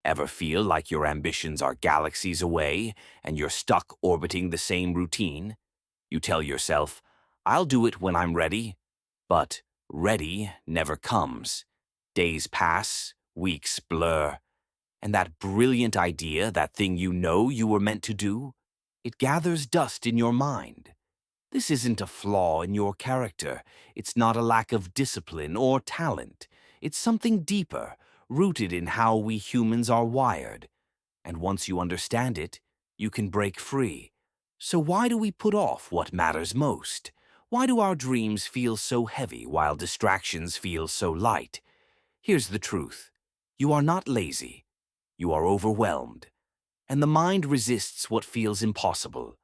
Ever feel like your ambitions are galaxies away and you're stuck orbiting the same routine? You tell yourself, I'll do it when I'm ready, but ready never comes. Days pass, weeks blur, and that brilliant idea, that thing you know you were meant to do, it gathers dust in your mind. This isn't a flaw in your character. It's not a lack of discipline or talent. It's something deeper, rooted in how we humans are wired. And once you understand it, you can break free. So why do we put off what matters most? Why do our dreams feel so heavy while distractions feel so light? Here's the truth. You are not lazy. You are overwhelmed. And the mind resists what feels impossible.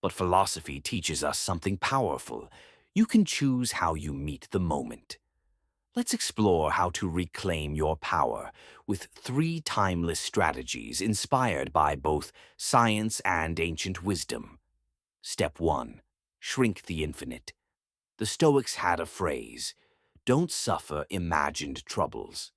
But philosophy teaches us something powerful. You can choose how you meet the moment. Let's explore how to reclaim your power with 3 timeless strategies inspired by both science and ancient wisdom. Step 1. Shrink the infinite. The Stoics had a phrase, don't suffer imagined troubles.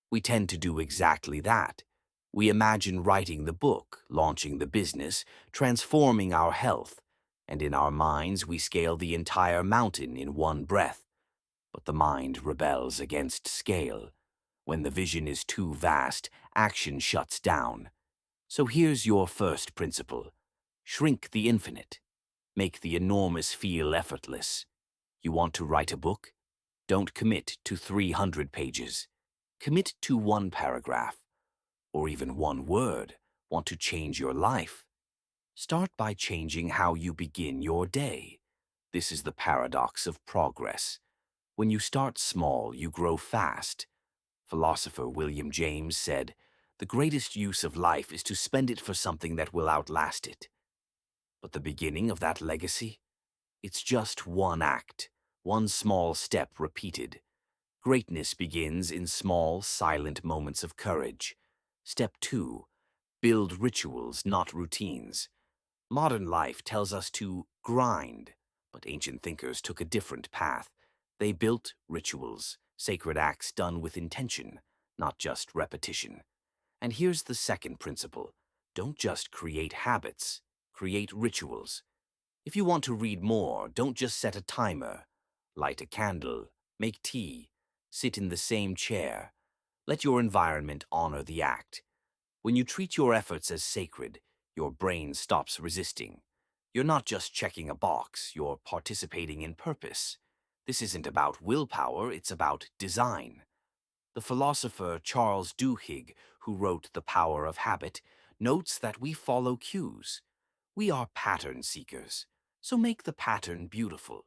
We tend to do exactly that. We imagine writing the book, launching the business, transforming our health, and in our minds we scale the entire mountain in one breath. But the mind rebels against scale. When the vision is too vast, action shuts down. So here's your first principle. Shrink the infinite. Make the enormous feel effortless. You want to write a book? Don't commit to 300 pages. Commit to 1 paragraph, or even 1 word. Want to change your life? Start by changing how you begin your day. This is the paradox of progress. When you start small, you grow fast. Philosopher William James said, "The greatest use of life is to spend it for something that will outlast it." But the beginning of that legacy? It's just one act, one small step repeated. Greatness begins in small, silent moments of courage. Step 2. Build rituals, not routines. Modern life tells us to grind, but ancient thinkers took a different path. They built rituals, sacred acts done with intention, not just repetition. And here's the second principle. Don't just create habits, create rituals. If you want to read more, don't just set a timer. Light a candle, make tea, sit in the same chair. Let your environment honor the act. When you treat your efforts as sacred, your brain stops resisting. You're not just checking a box, you're participating in purpose. This isn't about willpower, it's about design. The philosopher Charles Duhigg, who wrote The Power of Habit, notes that we follow cues. We are pattern seekers, so make the pattern beautiful.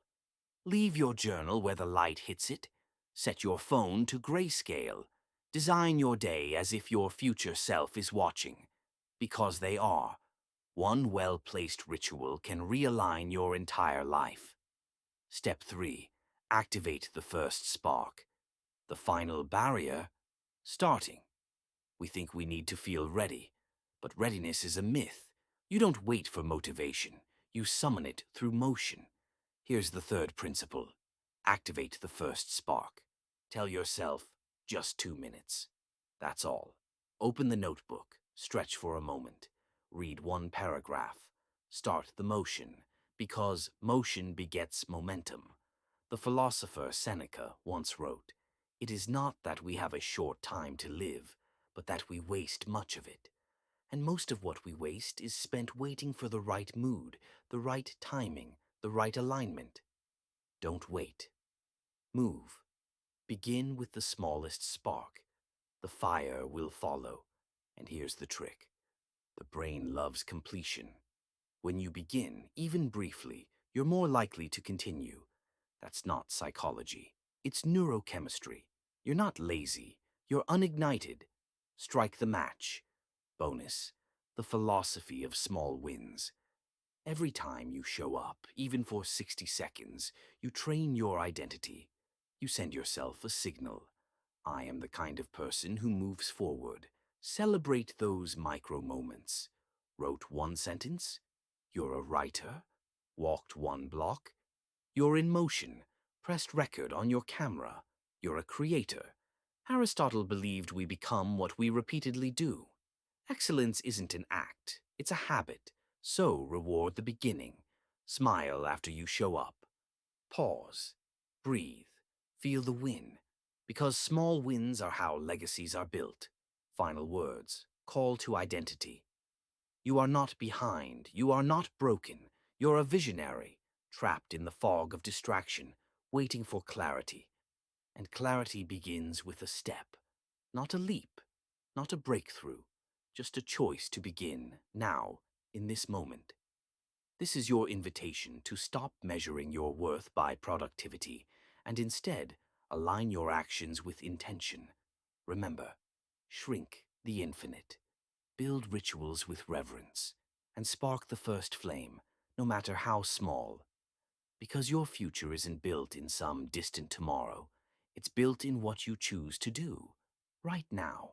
Leave your journal where the light hits it. Set your phone to grayscale. Design your day as if your future self is watching. Because they are. One well-placed ritual can realign your entire life. Step 3. Activate the first spark. The final barrier, starting. We think we need to feel ready, but readiness is a myth. You don't wait for motivation. You summon it through motion. Here's the third principle. Activate the first spark. Tell yourself, just 2 minutes. That's all. Open the notebook, stretch for a moment, read 1 paragraph. Start the motion, because motion begets momentum. The philosopher Seneca once wrote, "It is not that we have a short time to live, but that we waste much of it. And most of what we waste is spent waiting for the right mood, the right timing, the right alignment." Don't wait. Move. Begin with the smallest spark. The fire will follow. And here's the trick. The brain loves completion. When you begin, even briefly, you're more likely to continue. That's not psychology. It's neurochemistry. You're not lazy. You're unignited. Strike the match. Bonus. The philosophy of small wins. Every time you show up, even for 60 seconds, you train your identity. You send yourself a signal. I am the kind of person who moves forward. Celebrate those micro moments. Wrote 1 sentence? You're a writer. Walked 1 block? You're in motion. Pressed record on your camera. You're a creator. Aristotle believed we become what we repeatedly do. Excellence isn't an act, it's a habit. So reward the beginning. Smile after you show up. Pause. Breathe. Feel the win. Because small wins are how legacies are built. Final words. Call to identity. You are not behind. You are not broken. You're a visionary, trapped in the fog of distraction, waiting for clarity. And clarity begins with a step. Not a leap. Not a breakthrough. Just a choice to begin, now, in this moment. This is your invitation to stop measuring your worth by productivity and instead align your actions with intention. Remember, shrink the infinite, build rituals with reverence, and spark the first flame, no matter how small. Because your future isn't built in some distant tomorrow, it's built in what you choose to do, right now.